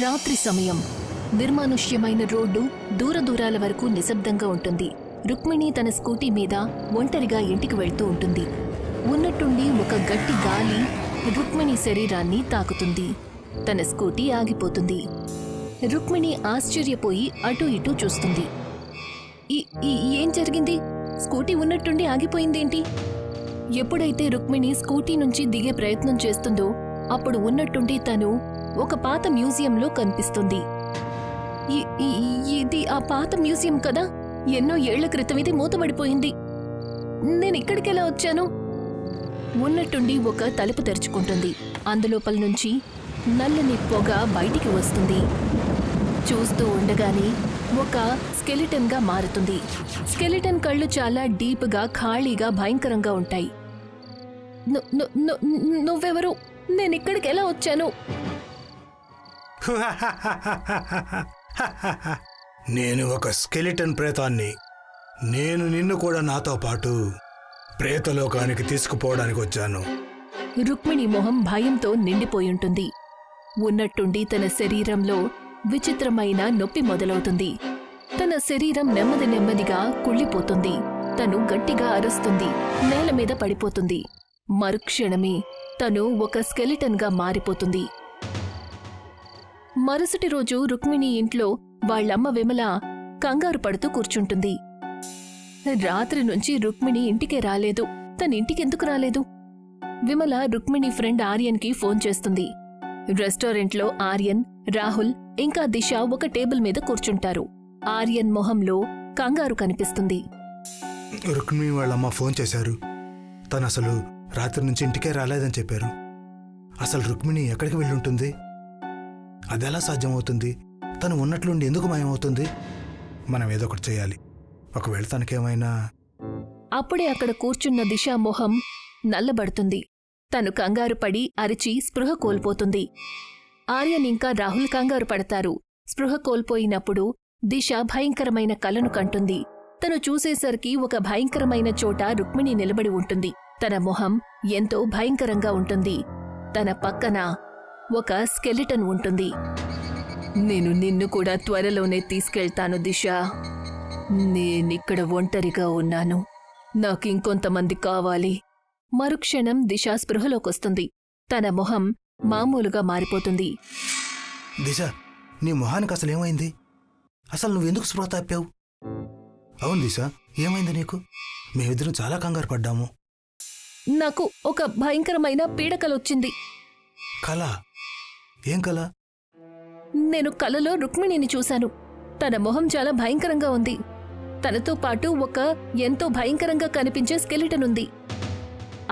రాత్రి సమయం. నిర్మానుష్యమైన రోడ్డు దూరదూరాల వరకు నిశ్శబ్దంగా ఉంటుంది. రుక్మిణి తన స్కూటీ మీద ఒంటరిగా ఇంటికి వెళ్తూ ఉంటుంది. ఉన్నట్టుండి ఒక గట్టి గాలి రుక్మిణి శరీరాన్ని తాకుతుంది. తన స్కూటీ ఆగిపోతుంది. రుక్మిణి ఆశ్చర్యపోయి అటూ ఇటూ చూస్తుంది. ఏం జరిగింది? స్కూటీ ఉన్నట్టుండి ఆగిపోయిందేంటి? ఎప్పుడైతే రుక్మిణి స్కూటీ నుంచి దిగే ప్రయత్నం చేస్తుందో అప్పుడు ఉన్నట్టుండి తను ఒక పాత మ్యూజియంలో కనిపిస్తుంది. ఇది ఆ పాత మ్యూజియం కదా? ఎన్నో ఏళ్ల క్రితం ఇది మూతబడిపోయింది. నేనిక్కడికెలా వచ్చాను? ఉన్నట్టుండి ఒక తలుపు తెరుచుకుంటుంది. అందులోపల నుంచి నల్లని పొగ బయటికి వస్తుంది. చూస్తూ ఉండగానే ఒక స్కెలిటన్గా మారుతుంది. స్కెలిటన్ కళ్ళు చాలా డీప్గా, ఖాళీగా, భయంకరంగా ఉంటాయి. నువ్వెవరు? నేనిక్కడికి ఎలా వచ్చాను? నేను ఒక స్కెలిటన్ ప్రేతాన్ని. నేను నిన్ను కూడా నాతో పాటు ప్రేతలోకానికి తీసుకుపోవడానికి వచ్చాను. రుక్మిణి మొహం భయంతో నిండిపోయుంటుంది. ఉన్నట్టుండి తన శరీరంలో విచిత్రమైన నొప్పి మొదలవుతుంది. తన శరీరం నెమ్మది నెమ్మదిగా కుళ్ళిపోతుంది. తను గట్టిగా అరుస్తుంది. నేల మీద పడిపోతుంది. మరుక్షణమే తను ఒక స్కెలిటన్గా మారిపోతుంది. మరుసటి రోజు రుక్మిణి ఇంట్లో వాళ్లమ్మ విమల కంగారు పడుతూ కూర్చుంటుంది. రాత్రి నుంచి రుక్మిణి ఇంటికే రాలేదు. తనింటికెందుకు రాలేదు? విమల రుక్మిణి ఫ్రెండ్ ఆర్యన్కి ఫోన్ చేస్తుంది. రెస్టారెంట్లో ఆర్యన్, రాహుల్ ఇంకా దిశ ఒక టేబుల్ మీద కూర్చుంటారు. ఆర్యన్ మొహంలో కంగారు కనిపిస్తుంది. రుక్మిణి వాళ్ళమ్మ ఫోన్ చేశారు. తను అసలు రాత్రి నుంచి ఇంటికే రాలేదని చెప్పారు. అసలు రుక్మిణి ఎక్కడికి వెళ్ళుంటుంది? అదెలా సాధ్యమవుతుంది? తను ఉన్నట్లుండి ఎందుకు మాయమవుతుంది? మనం ఏదో ఒకటి చేయాలి. ఒకవేళ తనకేమైనా... అప్పుడే అక్కడ కూర్చున్న దిశ మొహం నల్లబడుతుంది. తను కంగారు పడి అరిచి స్పృహ కోల్పోతుంది. ఆర్యన్ ఇంకా రాహుల్ కంగారు పడతారు. స్పృహ కోల్పోయినప్పుడు దిశ భయంకరమైన కలను కంటుంది. తను చూసేసరికి ఒక భయంకరమైన చోట రుక్మిణి నిలబడి ఉంటుంది. తన మొహం ఎంతో భయంకరంగా ఉంటుంది. తన పక్కన ఒక స్కెలిటన్ ఉంటుంది. నేను నిన్ను కూడా త్వరలోనే తీసుకెళ్తాను దిశ. నేనిక్కడ ఒంటరిగా ఉన్నాను. నాకింకొంతమంది కావాలి. మరుక్షణం దిశ స్పృహలోకొస్తుంది. తన మొహం మామూలుగా మారిపోతుంది. దిశ, నీ మొహానికి అసలేమైంది? అసలు నువ్వెందుకు స్పృహ తప్పావు? అవును దిశ, ఏమైంది నీకు? మేమిద్దరం చాలా కంగారు పడ్డాము. నాకు ఒక భయంకరమైన పీడకలొచ్చింది. కళ? ఏం కళ? నేను కలలో రుక్మిణిని చూశాను. తన మొహం చాలా భయంకరంగా ఉంది. తనతో పాటు ఒక ఎంతో భయంకరంగా కనిపించే స్కెలిటన్ ఉంది.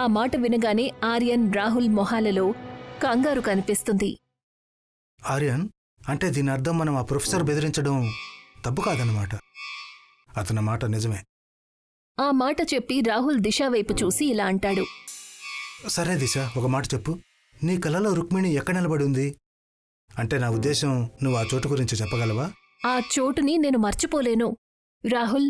ఆ మాట వినగానే ఆర్యన్, రాహుల్ మొహాలలో కంగారు కనిపిస్తుంది. ఆర్యన్, అంటే దీని అర్థం మనం ఆ ప్రొఫెసర్ బెదిరించడం తప్పు కాదన్నమాట. అతని మాట నిజమే. ఆ మాట చెప్పి రాహుల్ దిశ వైపు చూసి ఇలా అంటాడు. సరే దిశ, ఒక మాట చెప్పు. నీ కలలో రుక్మిణి ఎక్కడ నిలబడి ఉంది? అంటే నా ఉద్దేశం, నువ్వు ఆ చోటు గురించి చెప్పగలవా? ఆ చోటుని నేను మర్చిపోలేను రాహుల్.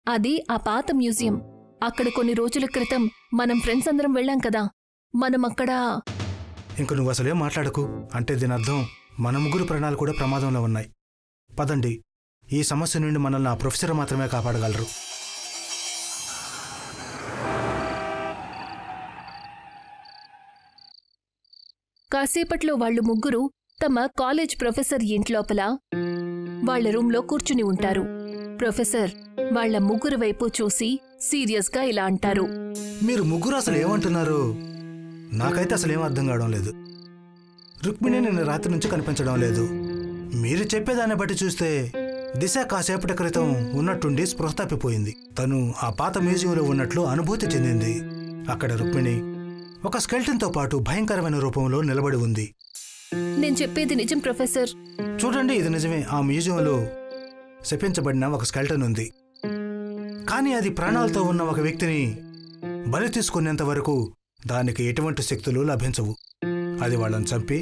అది ఆ పాత మ్యూజియం. అక్కడ కొన్ని రోజుల క్రితం మనం ఫ్రెండ్స్ అందరం వెళ్ళాం కదా. మనం అక్కడ... ఇంక నువ్వు అసలేం మాట్లాడకు. అంటే దీని అర్థం మన ముగ్గురు ప్రాణాలు కూడా ప్రమాదంలో ఉన్నాయి. పదండి, ఈ సమస్య నుండి మనల్ని ఆ ప్రొఫెసర్ మాత్రమే కాపాడగలరు. కాసేపట్లో వాళ్లు ముగ్గురు తమ కాలేజ్ ప్రొఫెసర్ ఇంట్లోపల వాళ్ల రూంలో కూర్చుని ఉంటారు. ప్రొఫెసర్ వాళ్ల ముగ్గురు వైపు చూసి సీరియస్గా ఇలా అంటారు. మీరు ముగ్గురు అసలు ఏమంటున్నారు? నాకైతే అసలేం అర్థం కావడం లేదు. రుక్మిణి నిన్న రాత్రి నుంచి కనిపించడం లేదు. మీరు చెప్పేదాన్ని బట్టి చూస్తే దిశ కాసేపటి క్రితం ఉన్నట్టుండి స్పృహ తప్పిపోయింది. తను ఆ పాత మ్యూజియంలో ఉన్నట్లు అనుభూతి చెందింది. అక్కడ రుక్మిణి ఒక స్కెల్టన్తో పాటు భయంకరమైన రూపంలో నిలబడి ఉంది. నేను చెప్పేది నిజం ప్రొఫెసర్. చూడండి, ఇది నిజమే. ఆ మ్యూజియంలో శపించబడిన ఒక స్కెల్టన్ ఉంది. కానీ అది ప్రాణాలతో ఉన్న ఒక వ్యక్తిని బలి తీసుకునేంత వరకు దానికి ఎటువంటి శక్తులు లభించవు. అది వాళ్ళని చంపి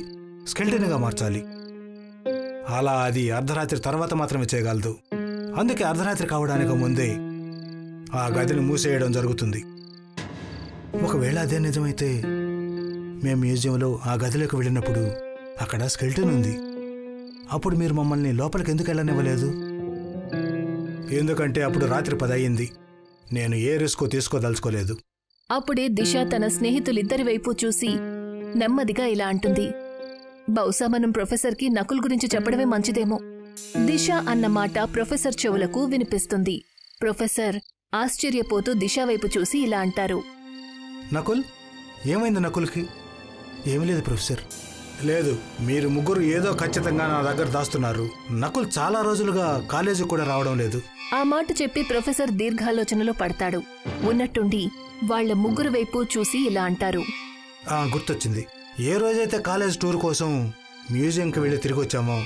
స్కెల్టన్గా మార్చాలి. అలా అది అర్ధరాత్రి తర్వాత మాత్రమే చేయగలదు. అందుకే అర్ధరాత్రి కావడానికి ముందే ఆ గదిని మూసేయడం జరుగుతుంది. ఒకవేళ అదే నిజమైతే మేము మ్యూజియంలో ఆ గదిలోకి వెళ్ళినప్పుడు అక్కడ స్కెల్టన్ ఉంది. అప్పుడు మీరు మమ్మల్ని లోపలికి ఎందుకు వెళ్ళనివ్వలేదు? ఎందుకంటే అప్పుడు రాత్రి 10 అయింది. నేను ఏ రిస్క్ తీసుకోదలుచుకోలేదు. అప్పుడే దిశ తన స్నేహితులిద్దరి వైపు చూసి నెమ్మదిగా ఇలా అంటుంది, బహుశా మనం ప్రొఫెసర్కి నకుల్ గురించి చెప్పడమే మంచిదేమో. దిశ అన్న మాట ప్రొఫెసర్ చెవులకు వినిపిస్తుంది. ప్రొఫెసర్ ఆశ్చర్యపోతూ దిశ వైపు చూసి ఇలా అంటారు, నకుల్? ఏమైంది నకుల్కి? ఏమీ లేదు ప్రొఫెసర్. లేదు, మీరు ముగ్గురు ఏదో ఖచ్చితంగా నా దగ్గర దాస్తున్నారు. నకుల్ చాలా రోజులుగా కాలేజీకి కూడా రావడం లేదు. ఆ మాట చెప్పి ప్రొఫెసర్ దీర్ఘాలోచనలో పడతాడు. ఉన్నట్టుండి వాళ్ల ముగ్గురు వైపు చూసి ఇలా అంటారు, గుర్తొచ్చింది. ఏ రోజైతే కాలేజ్ టూర్ కోసం మ్యూజియంకి వెళ్ళి తిరిగి వచ్చామో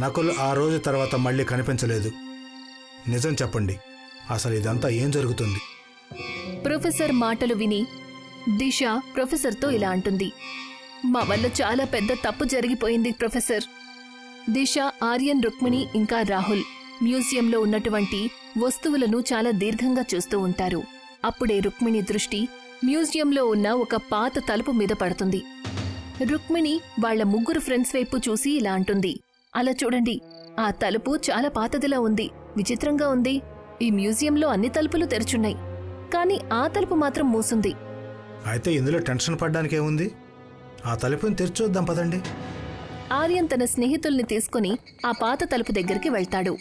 నకుల్ ఆ రోజు తర్వాత మళ్ళీ కనిపించలేదు. నిజం చెప్పండి, అసలు ఇదంతా ఏం జరుగుతుంది? ప్రొఫెసర్ మాటలు విని దిశ ప్రొఫెసర్తో ఇలా అంటుంది, మా వల్ల చాలా పెద్ద తప్పు జరిగిపోయింది ప్రొఫెసర్. దిశ, ఆర్యన్, రుక్మిణి ఇంకా రాహుల్ మ్యూజియంలో ఉన్నటువంటి వస్తువులను చాలా దీర్ఘంగా చూస్తూ ఉంటారు. అప్పుడే రుక్మిణి దృష్టి మ్యూజియంలో ఉన్న ఒక పాత తలుపు మీద పడుతుంది. రుక్మిణి వాళ్ల ముగ్గురు ఫ్రెండ్స్ వైపు చూసి ఇలా అంటుంది, అలా చూడండి, ఆ తలుపు చాలా పాతదిలా ఉంది. విచిత్రంగా ఉంది. ఈ మ్యూజియంలో అన్ని తలుపులు తెరుచున్నాయి, కానీ ఆ తలుపు మాత్రం మూసుంది. అయితే ఇందులో టెన్షన్ పడ్డానికేముంది? ఆ తలుపుని తెరిచూద్దాం పదండి. ఆర్యన్ తన స్నేహితుల్ని తీసుకుని ఆ పాత తలుపు దగ్గరికి వెళ్తాడు.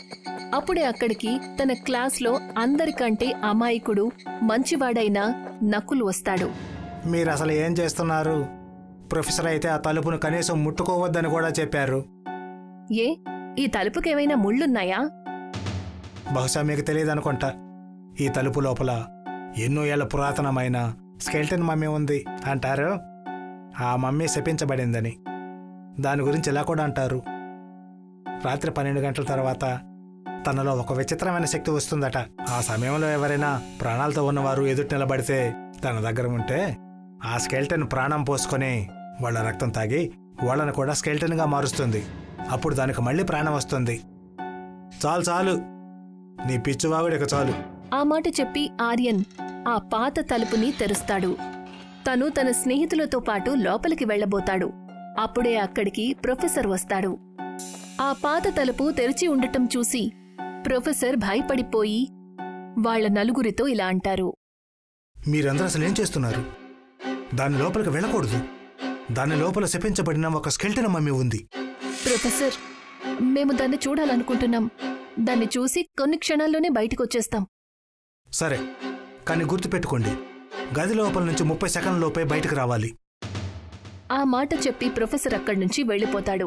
అప్పుడే అక్కడికి తన క్లాస్లో అందరికంటే అమాయకుడు, మంచివాడైన నకుల్ వస్తాడు. మీరసలు ఏం చేస్తున్నారు? ప్రొఫెసర్ అయితే ఆ తలుపును కనీసం ముట్టుకోవద్దని కూడా చెప్పారు. ఏ, ఈ తలుపుకేమైనా ముళ్ళున్నాయా? బహుశా మీకు తెలియదనుకుంటా. ఈ తలుపు లోపల ఎన్నో ఏళ్ల పురాతనమైన స్కెల్టన్ మమ్మీ ఉంది అంటారు. ఆ మమ్మీ శపించబడిందని. దాని గురించి ఇలా కూడా అంటారు, రాత్రి 12 గంటల తర్వాత తనలో ఒక విచిత్రమైన శక్తి వస్తుందట. ఆ సమయంలో ఎవరైనా ప్రాణాలతో ఉన్నవారు ఎదుటి నిలబడితే తన దగ్గర ఉంటే ఆ స్కెల్టన్ ప్రాణం పోసుకొని వాళ్ళ రక్తం తాగి వాళ్ళను కూడా స్కెల్టన్గా మారుస్తుంది. అప్పుడు దానికి మళ్ళీ ప్రాణం వస్తుంది. చాలు చాలు, నీ పిచ్చివాగుడు ఇక చాలు. ఆ మాట చెప్పి ఆర్యన్ ఆ పాత తలుపుని తెరుస్తాడు. తను తన స్నేహితులతో పాటు లోపలికి వెళ్లబోతాడు. అప్పుడే అక్కడికి ప్రొఫెసర్ వస్తాడు. ఆ పాత తలుపు తెరిచి ఉండటం చూసి ప్రొఫెసర్ భయపడిపోయి వాళ్ల నలుగురితో ఇలా అంటారు, మీరందరూ అసలు ఏం చేస్తున్నారు? దాని లోపలికి వెళ్ళకూడదు. దాని లోపల శపించబడిన ఒక స్కెల్టన్ మమ్మీ ఉంది. ప్రొఫెసర్, మేము దాన్ని చూడాలనుకుంటున్నాం. దాన్ని చూసి కొన్ని క్షణాల్లోనే బయటకొచ్చేస్తాం. సరే, కానీ గుర్తుపెట్టుకోండి, గది లోపల నుంచి 30 సెకండ్లలోపే బయటకు రావాలి. ఆ మాట చెప్పి ప్రొఫెసర్ అక్కడి నుంచి వెళ్ళిపోతాడు.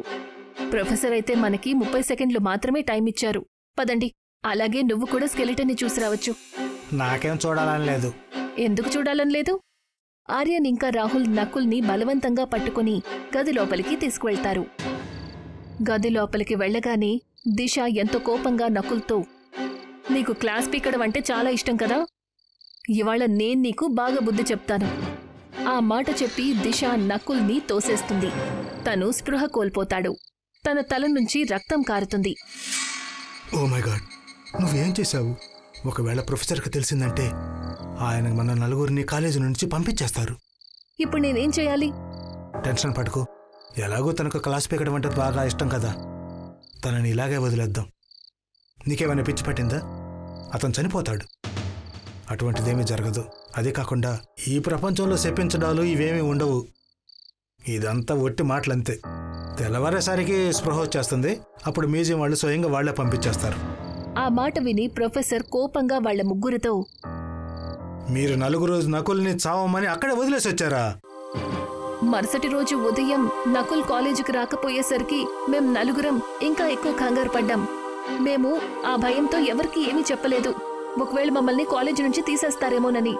ప్రొఫెసర్ అయితే మనకి 30 సెకండ్లు మాత్రమే టైం ఇచ్చారు. పదండి, అలాగే నువ్వు కూడా స్కెలిటన్ని చూసి రావచ్చు. నాకేం చూడాలని లేదు. ఎందుకు చూడాలని లేదు? ఆర్యన్ ఇంకా రాహుల్ నకుల్ని బలవంతంగా పట్టుకుని గది లోపలికి తీసుకువెళ్తారు. గది లోపలికి వెళ్లగానే దిశ ఎంతో కోపంగా నకుల్తో, నీకు క్లాస్ పీకడం అంటే చాలా ఇష్టం కదా, ఇవాళ నేను నీకు బాగా బుద్ధి చెప్తాను. ఆ మాట చెప్పి దిశ నకుల్ని తోసేస్తుంది. తను స్పృహ కోల్పోతాడు. తన తల నుంచి రక్తం కారుతుంది. ఓ మై గాడ్, నువ్వేం చేశావు? ఒకవేళ ప్రొఫెసర్కి తెలిసిందంటే ఆయన మన నలుగురిని కాలేజీ నుంచి పంపించేస్తారు. ఇప్పుడు నేనేం చేయాలి? టెన్షన్ పడుకో. ఎలాగో తనకు క్లాస్ పీకడం అంటే బాగా ఇష్టం కదా, తనని ఇలాగే వదిలేద్దాం. నీకేమైనా పిచ్చి పట్టిందా? అతను చనిపోతాడు. అటువంటిదేమీ జరగదు. అదే కాకుండా ఈ ప్రపంచంలో శపించడాలు ఇవేమీ ఉండవు. ఇదంతా ఒట్టి మాటలంతే. తెల్లవారేసరికి స్పృహ వచ్చేస్తుంది. అప్పుడు మ్యూజియం వాళ్ళు స్వయంగా వాళ్లే పంపించేస్తారు. ఆ మాట విని ప్రొఫెసర్ కోపంగా వాళ్ల ముగ్గురితో, మీరు నలుగురు నకుల్ని చావమని అక్కడే వదిలేసి వచ్చారా? మరుసటి రోజు ఉదయం నకుల్ కాలేజీకి రాకపోయేసరికి మేం నలుగురం ఇంకా ఎక్కువ కంగారు పడ్డాం. మేము ఆ భయంతో ఎవరికీ ఏమీ చెప్పలేదు. ఒకవేళ మమ్మల్ని కాలేజీ నుంచి తీసేస్తారేమోనని.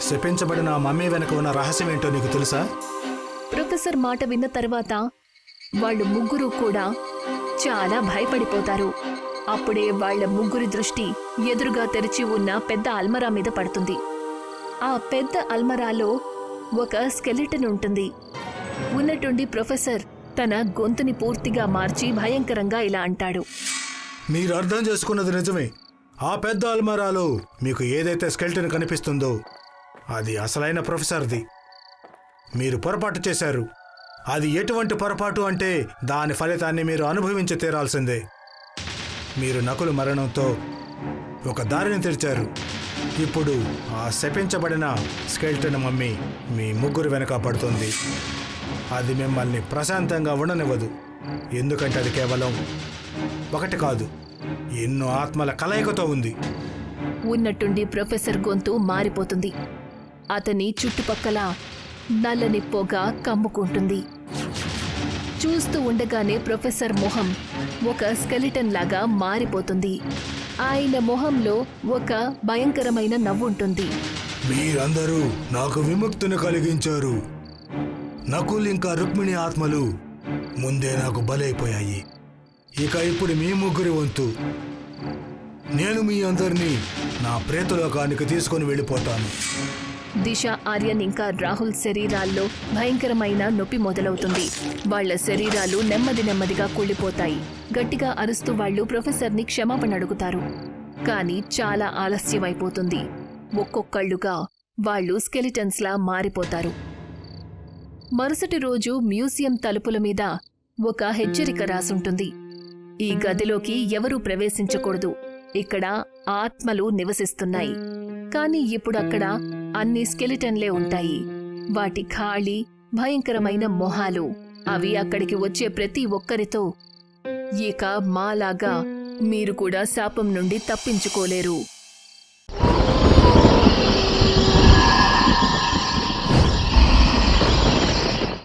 శపించబడిన ఆ మమ్మీ వెనక ఉన్న రహస్యం ఏంటో నీకు తెలుసా? ప్రొఫెసర్ మాట విన్న తర్వాత వాళ్ళు ముగ్గురు కూడా చాలా భయపడిపోతారు. అప్పుడే వాళ్ల ముగ్గురి దృష్టి ఎదురుగా తెరిచి ఉన్న పెద్ద అల్మరా మీద పడుతుంది. ఆ పెద్ద అల్మరాలో ఒక స్కెలిటన్ ఉంటుంది. ఉన్నట్టుండి ప్రొఫెసర్ తన గొంతుని పూర్తిగా మార్చి భయంకరంగా ఇలా అంటాడు, మీరు అర్థం చేసుకున్నది నిజమే. ఆ పెద్ద అల్మరాలో మీకు ఏదైతే స్కెల్టన్ కనిపిస్తుందో అది అసలైన ప్రొఫెసర్ది. మీరు పొరపాటు చేశారు. అది ఎటువంటి పొరపాటు అంటే దాని ఫలితాన్ని మీరు అనుభవించి తీరాల్సిందే. మీరు నకులు మరణంతో ఒక దారిని తెరిచారు. ఇప్పుడు ఆ శపించబడిన స్కెల్టన్ మమ్మీ మీ ముగ్గురు వెనక పడుతుంది. అది మిమ్మల్ని ప్రశాంతంగా ఉండనివ్వదు. ఎందుకంటే అది కేవలం ఒకటి కాదు, ఎన్నో ఆత్మల కలయికతో ఉంది. ఉన్నట్టుండి ప్రొఫెసర్ గొంతు మారిపోతుంది. అతని చుట్టుపక్కల నల్లని పొగ కమ్ముకుంటుంది. చూస్తూ ఉండగానే ప్రొఫెసర్ మొహం ఒక స్కెలిటన్ లాగా మారిపోతుంది. ఆయన మొహంలో ఒక భయంకరమైన నవ్వుంటుంది. మీరందరూ నాకు విముక్తిని కలిగించారు. నకుల్ ఇంకా రుక్మిణి ఆత్మలు ముందే నాకు బలైపోయాయి. ఇక ఇప్పుడు మీ ముగ్గురి వంతు. నేను మీ అందరినీ నా ప్రేతలోకానికి తీసుకొని వెళ్ళిపోతాను. దిశ, ఆర్యన్ ఇంకా రాహుల్ శరీరాల్లో భయంకరమైన నొప్పి మొదలవుతుంది. వాళ్ల శరీరాలు నెమ్మది నెమ్మదిగా కూలిపోతాయి. గట్టిగా అరుస్తూ వాళ్లు ప్రొఫెసర్ని క్షమాపణ అడుగుతారు. కానీ చాలా ఆలస్యమైపోతుంది. ఒక్కొక్కళ్ళుగా వాళ్లు స్కెలిటన్స్లా మారిపోతారు. మరుసటి రోజు మ్యూజియం తలుపుల మీద ఒక హెచ్చరిక రాసుంటుంది. ఈ గదిలోకి ఎవరూ ప్రవేశించకూడదు. ఇక్కడ ఆత్మలు నివసిస్తున్నాయి. కానీ ఇప్పుడు అక్కడ అన్ని స్కెలిటన్లే ఉంటాయి. వాటి ఖాళీ భయంకరమైన మొహాలు. అవి అక్కడికి వచ్చే ప్రతి ఒక్కరితో, ఇక మాలాగా మీరు కూడా శాపం నుండి తప్పించుకోలేరు